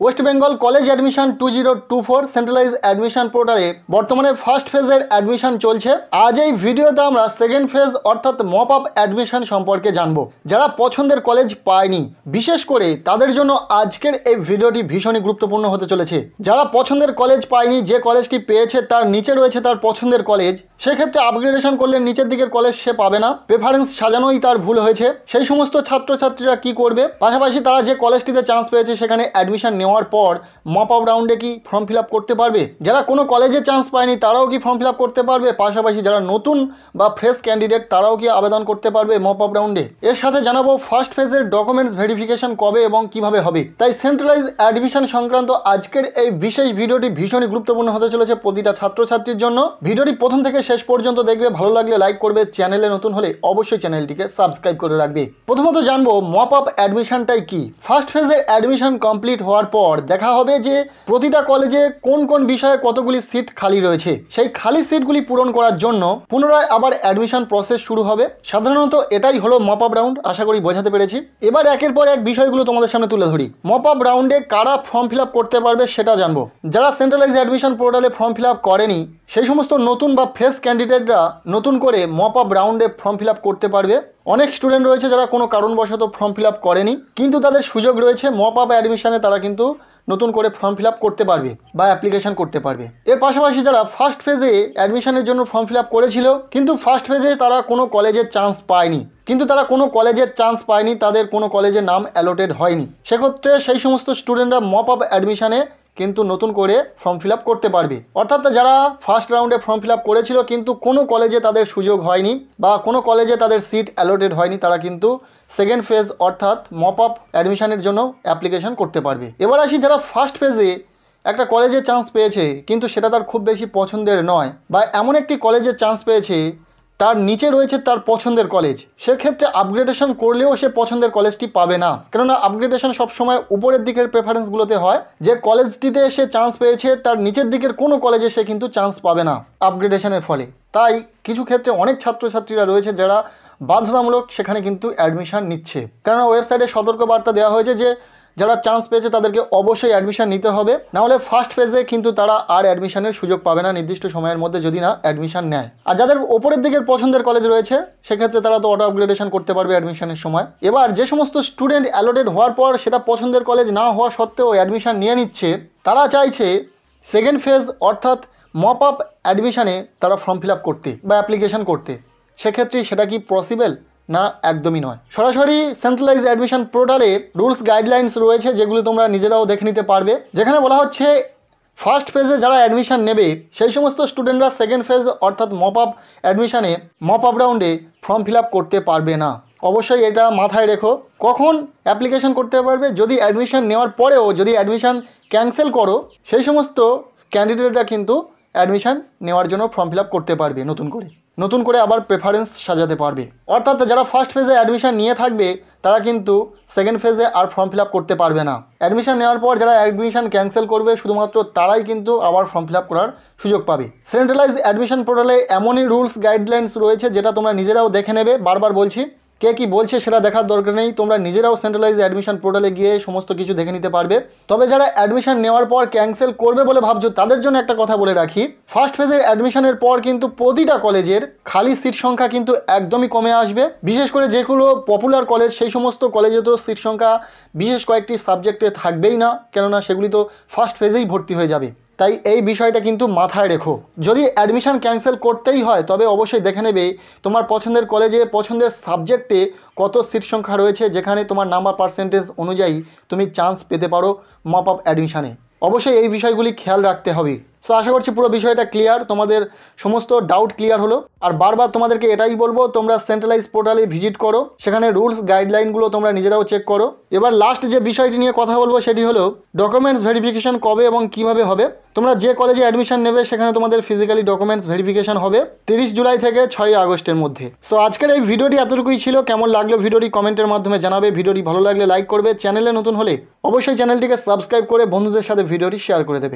West Bengal college admission 2024 centralise admission পোর্টালে বর্তমানে first ফেজের অ্যাডমিশন চলছে। আজ এই ভিডিওতে আমরা সেকেন্ড ফেজ অর্থাৎ মপ আপ অ্যাডমিশন সম্পর্কে জানবো। যারা পছন্দের কলেজ পায়নি, বিশেষ করে তাদের জন্য আজকের এই ভিডিওটি ভীষণই গুরুত্বপূর্ণ হতে চলেছে। যারা পছন্দের কলেজ পায়নি, যে কলেজটি পেয়েছে তার নিচে রয়েছে তার পছন্দের কলেজ, সেক্ষেত্রে আপগ্রেডেশন করলে নিচের দিকের কলেজ সে পাবে না, প্রেফারেন্স সাজানোই তার ভুল হয়েছে। সেই সমস্ত ছাত্রছাত্রীরা কি করবে? পাশাপাশি তারা যে কলেজটিতে চান্স পেয়েছে সেখানে অ্যাডমিশন নেওয়ার পর মপ আপ রাউন্ডে কি ফর্ম ফিল আপ করতে পারবে? যারা কোনো কলেজে চান্স পায়নি তারাও কি ফর্ম ফিল আপ করতে পারবে? পাশাপাশি যারা নতুন বা ফ্রেশ ক্যান্ডিডেট তারাও কি আবেদন করতে পারবে মপ আপ রাউন্ডে? এর সাথে জানাবো ফার্স্ট ফেজের ডকুমেন্টস ভেরিফিকেশন কবে এবং কিভাবে হবে। তাই সেন্ট্রালাইজ অ্যাডমিশন সংক্রান্ত আজকের এই বিশেষ ভিডিওটি ভীষণই গুরুত্বপূর্ণ হতে চলেছে প্রতিটা ছাত্রছাত্রীর জন্য। ভিডিওটি প্রথম থেকে শেষ পর্যন্ত দেখবে, ভালো লাগলে লাইক করবে, চ্যানেলে নতুন হলে অবশ্যই চ্যানেলটিকে সাবস্ক্রাইব করে রাখবে। প্রথমত জানবো মপ আপ অ্যাডমিশনটাই কি। ফার্স্ট ফেজের অ্যাডমিশন কমপ্লিট হওয়ার পর দেখা হবে যে প্রতিটা কলেজে কোন কোন বিষয়ে কতগুলি সিট খালি রয়েছে। সেই খালি সিটগুলি পূরণ করার জন্য পুনরায় আবার অ্যাডমিশন প্রসেস শুরু হবে। সাধারণত এটাই হলো মপ আপ রাউন্ড, আশা করি বোঝাতে পেরেছি। এবার একের পর এক বিষয়গুলো তোমাদের সামনে তুলে ধরি। মপ আপ রাউন্ডে কারা ফর্ম ফিল আপ করতে পারবে সেটা জানবো। যারা সেন্ট্রালাইজ অ্যাডমিশন পোর্টালে ফর্ম ফিল আপ করেনি সেই সমস্ত নতুন বা ফ্রেশ ক্যান্ডিডেটরা নতুন করে মপ আপ রাউন্ডে ফর্ম ফিল আপ করতে পারবে। অনেক স্টুডেন্ট রয়েছে যারা কোনো কারণবশত ফর্ম ফিল আপ করেনি, কিন্তু তাদের সুযোগ রয়েছে মপ আপ অ্যাডমিশনে তারা কিন্তু নতুন করে ফর্ম ফিল আপ করতে পারবে বা অ্যাপ্লিকেশন করতে পারবে। এর পাশাপাশি যারা ফার্স্ট ফেজে অ্যাডমিশনের জন্য ফর্ম ফিল আপ করেছিল কিন্তু ফার্স্ট ফেজে তারা কোনো কলেজের চান্স পায়নি, তাদের কোনো কলেজের নাম অ্যালোটেড হয়নি, সেক্ষেত্রে সেই সমস্ত স্টুডেন্টরা মপ আপ অ্যাডমিশনে কিন্তু নতুন করে ফর্ম ফিল আপ করতে পারবে। অর্থাৎ যারা ফার্স্ট রাউন্ডে ফর্ম ফিল আপ করেছিল কিন্তু কোনো কলেজে তাদের সুযোগ হয়নি বা কোনো কলেজে তাদের সিট অ্যালোটেড হয়নি, তারা কিন্তু সেকেন্ড ফেজ অর্থাৎ মপ আপ অ্যাডমিশনের জন্য অ্যাপ্লিকেশন করতে পারবে। এবার আসি যারা ফার্স্ট ফেজে একটা কলেজে চান্স পেয়েছে কিন্তু সেটা তার খুব বেশি পছন্দের নয়, বা এমন একটি কলেজে চান্স পেয়েছে তার নিচে রয়েছে তার পছন্দের কলেজ, সেক্ষেত্রে আপগ্রেডেশন করলেও সে পছন্দের কলেজটি পাবে না। কেননা আপগ্রেডেশন সবসময় উপরের দিকের প্রেফারেন্সগুলোতে হয়। যে কলেজটিতে সে চান্স পেয়েছে তার নিচের দিকের কোনো কলেজে সে কিন্তু চান্স পাবে না আপগ্রেডেশনের ফলে। তাই কিছু ক্ষেত্রে অনেক ছাত্রছাত্রীরা রয়েছে যারা বাধ্যতামূলক সেখানে কিন্তু অ্যাডমিশন নিচ্ছে, কেননা ওয়েবসাইটে সতর্কবার্তা দেওয়া হয়েছে যে যারা চান্স পেয়েছে তাদেরকে অবশ্যই অ্যাডমিশন নিতে হবে, নাহলে ফার্স্ট ফেজে কিন্তু তারা আর অ্যাডমিশনের সুযোগ পাবে না নির্দিষ্ট সময়ের মধ্যে যদি না অ্যাডমিশন নেয়। আর যাদের ওপরের দিকের পছন্দের কলেজ রয়েছে সেক্ষেত্রে তারা তো অটো আপগ্রেডেশন করতে পারবে অ্যাডমিশনের সময়। এবার যে সমস্ত স্টুডেন্ট অ্যালোটেড হওয়ার পর সেটা পছন্দের কলেজ না হওয়া সত্ত্বেও অ্যাডমিশন নিয়ে নিচ্ছে, তারা চাইছে সেকেন্ড ফেজ অর্থাৎ মপ আপ অ্যাডমিশনে তারা ফর্ম ফিল আপ করতে বা অ্যাপ্লিকেশন করতে। সেক্ষেত্রে সেটা কি পসিবল? না, একদমই নয়। সরাসরি সেন্ট্রালাইজ অ্যাডমিশন পোর্টালে রুলস গাইডলাইন্স রয়েছে যেগুলো তোমরা নিজেরাও দেখে নিতে পারবে, যেখানে বলা হচ্ছে ফার্স্ট ফেজে যারা অ্যাডমিশন নেবে সেই সমস্ত স্টুডেন্টরা সেকেন্ড ফেজ অর্থাৎ মপ আপ অ্যাডমিশনে মপ আপ রাউন্ডে ফর্ম ফিল আপ করতে পারবে না। অবশ্যই এটা মাথায় রেখো। কখন অ্যাপ্লিকেশন করতে পারবে? যদি অ্যাডমিশন নেওয়ার পরেও যদি অ্যাডমিশন ক্যান্সেল করো সেই সমস্ত ক্যান্ডিডেটরা কিন্তু অ্যাডমিশন নেওয়ার জন্য ফর্ম ফিল আপ করতে পারবে, নতুন করে আবার প্রেফারেন্স সাজাতে পারবে। অর্থাৎ যারা ফার্স্ট ফেজে অ্যাডমিশন নিয়ে থাকবে তারা কিন্তু সেকেন্ড ফেজে আর ফর্ম ফিল আপ করতে পারবে না। অ্যাডমিশন নেওয়ার পর যারা অ্যাডমিশন ক্যান্সেল করবে শুধুমাত্র তারাই কিন্তু আবার ফর্ম ফিল আপ করার সুযোগ পাবে। সেন্ট্রালাইজ অ্যাডমিশন পোর্টালে এমনই রুলস গাইডলাইন্স রয়েছে যেটা তোমরা নিজেরাও দেখে নেবে। বারবার বলছি, কে কি বলছে সেটা দেখার দরকার নেই, তোমরা নিজেরাও সেন্ট্রালাইজ অ্যাডমিশন পোর্টালে গিয়ে সমস্ত কিছু দেখে নিতে পারবে। তবে যারা অ্যাডমিশন নেওয়ার পর ক্যান্সেল করবে বলে ভাবছো তাদের জন্য একটা কথা বলে রাখি, ফার্স্ট ফেজের অ্যাডমিশনের পর কিন্তু প্রতিটা কলেজের খালি সিট সংখ্যা কিন্তু একদমই কমে আসবে। বিশেষ করে যেগুলো পপুলার কলেজ সেই সমস্ত কলেজে তো সিট সংখ্যা বিশেষ কয়েকটি সাবজেক্টে থাকবেই না, কেননা সেগুলি তো ফার্স্ট ফেজেই ভর্তি হয়ে যাবে। তাই এই বিষয়টা কিন্তু মাথায় রেখো। যদি অ্যাডমিশন ক্যান্সেল করতেই হয় তবে অবশ্যই দেখে নেবে তোমার পছন্দের কলেজে পছন্দের সাবজেক্টে কত সিট সংখ্যা রয়েছে, যেখানে তোমার নাম্বার পার্সেন্টেজ অনুযায়ী তুমি চান্স পেতে পারো মপ আপ অ্যাডমিশনে। অবশ্যই এই বিষয়গুলি খেয়াল রাখতে হবে। সো আশা করছি পুরো বিষয়টা ক্লিয়ার, তোমাদের সমস্ত ডাউট ক্লিয়ার হলো। আর বারবার তোমাদেরকে এটাই বলবো, তোমরা সেন্ট্রালাইজ পোর্টালে ভিজিট করো, সেখানে রুলস গাইডলাইনগুলো তোমরা নিজেরাও চেক করো। এবার লাস্ট যে বিষয়টি নিয়ে কথা বলবো সেটি হলো ডকুমেন্টস ভেরিফিকেশন কবে এবং কিভাবে হবে। তোমরা যে কলেজে অ্যাডমিশন নেবে সেখানে তোমাদের ফিজিক্যালি ডকুমেন্টস ভেরিফিকেশন হবে 30 জুলাই থেকে 6 আগস্টের মধ্যে। সো আজকের এই ভিডিওটি এতটুকুই ছিল। কেমন লাগলো ভিডিওটি কমেন্টের মাধ্যমে জানাবে। ভিডিওটি ভালো লাগলে লাইক করবে, চ্যানেলে নতুন হলে অবশ্যই চ্যানেলটিকে সাবস্ক্রাইব করে বন্ধুদের সাথে ভিডিওটি শেয়ার করে দেবে।